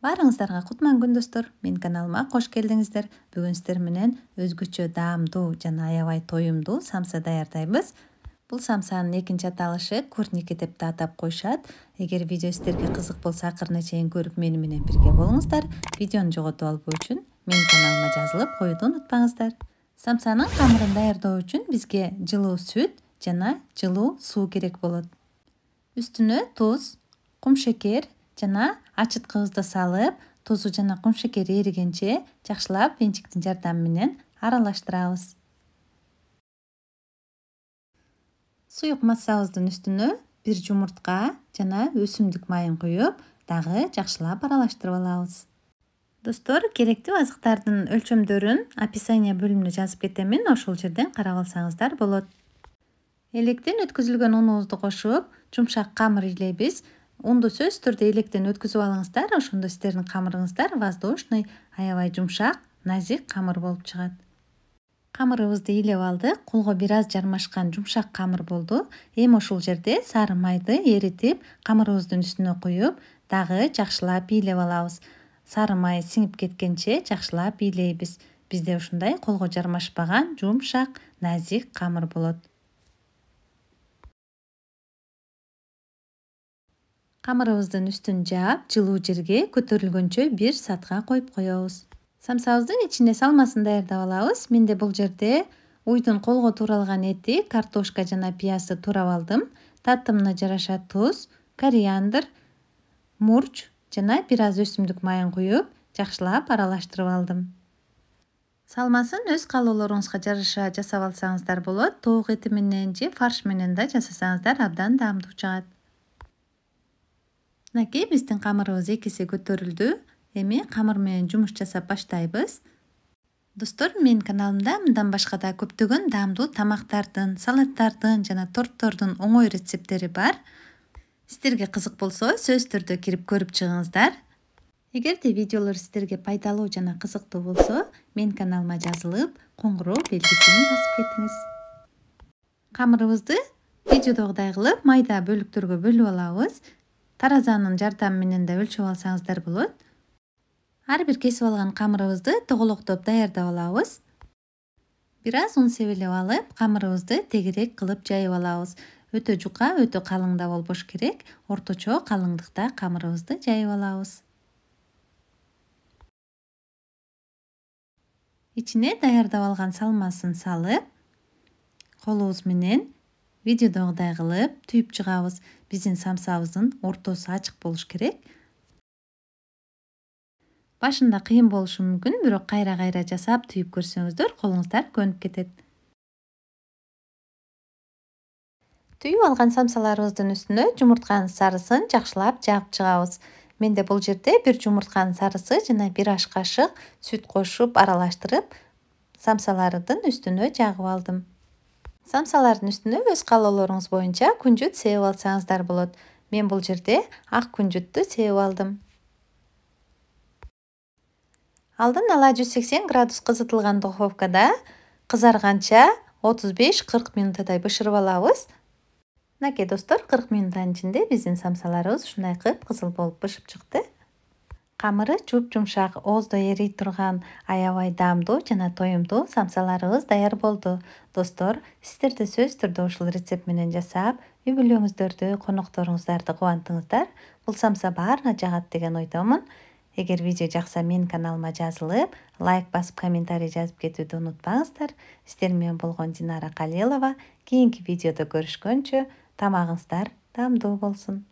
Баарыңыздарга кутман күн достор. Мен каналыма кош келдиңиздер. Бүгүн сиздер менен өзгөчө даамдуу жана аябай тоюмдуу самса даярдайбыз. Бул самсанын экинчи аталышы курники деп да атап коюшат. Эгер видео сиздерге кызык болсо акырына чейин көрүп мени менен бирге болуңуздар. Видеону жоготуп албоо үчүн менин каналыма жазылып коюуду унутпаңыздар. Самсанын камырын даярдоо үчүн бизге жылуу сүт жана жылуу суу керек болот. Үстүнө туз, кумшекер жана ачыткыбызды салып, тузу жана кумшекери эригенче жакшылап венчиктин жардамы менен аралаштырабыз. Суюк массабыздын үстүнө бир жумуртка жана өсүмдүк майын куюп, дагы жакшылап аралаштырып алабыз. Достор, керектүү азыктардын өлчөмдөрүн описание бөлүмүнө жазып кетемин, ошол жерден карап алсаңыздар болот. Электен өткөзүлгөн унубузду кошуп, жумшак камыр илейбиз. Унду сөзсүз түрдө электен өткөзүп алыңыздар, ошондо сиздердин камырыңыздар воздушный, аябай жумшак, назик камыр болуп чыгат. Камырыбызды илеп алдык, колго бир аз жармашкан жумшак камыр болду. Эми ушул жерде сары майды эритип, камырыбыздын үстүнө куюп, дагы жакшылап бийлеп алабыз. Сары май сиңип кеткенче жакшылап бийлейбиз. Бизде ушундай колго жармашпаган жумшак, назик камыр болот. Камырыбыздын үстүн жаап, жылуу жерге көтөрүлгөнчө 1 саатка коюп коебуз. Самсабыздын ичине салмасын даярдап алабыз. Менде бул жерде уйдун колго тууралган эти, картошка жана пиязды туурап алдым. Татымына жараша туз, кориандр, мурч жана бир аз өсүмдүк майын куюп, жакшылап аралаштырып алдым. Салмасын өз каалоолоруңузга жараша жасап алсаңыздар болот. Тоок эти менен же фарш менен да жасасаңыздар абдан даамдуу чыгат. Мынакей, биздин камырыбыз 2 эсе көтөрүлдү. Эми камыр менен жумуш жасап баштайбыз. Достор, менин каналымда мындан башка да көптөгөн даамдуу тамактардын, салаттардын жана торттордун оңой рецепттери бар. Сиздерге кызык болсо, сөзсүз түрдө кирип көрүп чыгыңыздар. Эгерде видеолор сиздерге пайдалуу жана кызыктуу болсо, менин каналыма жазылып, коңгуроо белгисин басып кетиңиз. Камырыбызды видеодогудай кылып майда бөлүктөргө бөлүп алабыз. Таразанын жардамы менен да өлчөп алсаңыздар болот. Ар бир кесип алган камырыбызды тоголоктоп даярдап алабыз. Бир аз ун себелеп алып, камырыбызды тегерек кылып жайып алабыз. Өтө жука, өтө калың да болбош керек. Орточо калыңдыкта камырыбызды жайып алабыз. Ичине даярдап алган салмасын салып, колубуз менен видеодогудай кылып түйүп чыгабыз. Биздин самсабыздын ортосу ачык болуш керек. Башында кыйын болушу мүмкүн, бирок кайра-кайра жасап түйүп көрсөңүздөр колуңуздар көнүп кетет. Түйүп алган самсаларыбыздын үстүнө жумуртканын сарысын жакшылап жаап чыгабыз. Менде бул жерде бир жумуртканын сарысы жана 1 аш кашык сүт кошуп аралаштырып, самсалардын үстүнө жагып алдым. Самсалардын үстүнө өз каалоолоруңуз боюнча күнжүт себип алсаңыздар болот. Мен бул жерде ак күнжүттү себип алдым. Алдын ала 180 градус кызытылган духовкада кызарганча 35-40 минуттай бышырып алабыз. Мынакей достор, 40 минуттан ичинде биздин самсаларыбыз ушундай кып-кызыл болуп бышып чыкты. Камыры жуп-жумшак, ооздо эрий турган аябай даамдуу жана тоюмдуу самсаларыбыз даяр болду. Достор, сиздер да сөзсүз түрдө ушул рецепт менен жасап, үй бүлөңүздөрдү, конокторуңуздарды кубантыңыздар. Бул самса баарына жагат деген ойдомун. Эгер видео жакса, менин каналыма жазылып, лайк басып, комментарий жазып кетүүнү унутпаңыздар. Сиздер менен болгон Динара Калилова. Кийинки видеодо көрүшкөнчө, тамагыңыздар даамдуу болсун.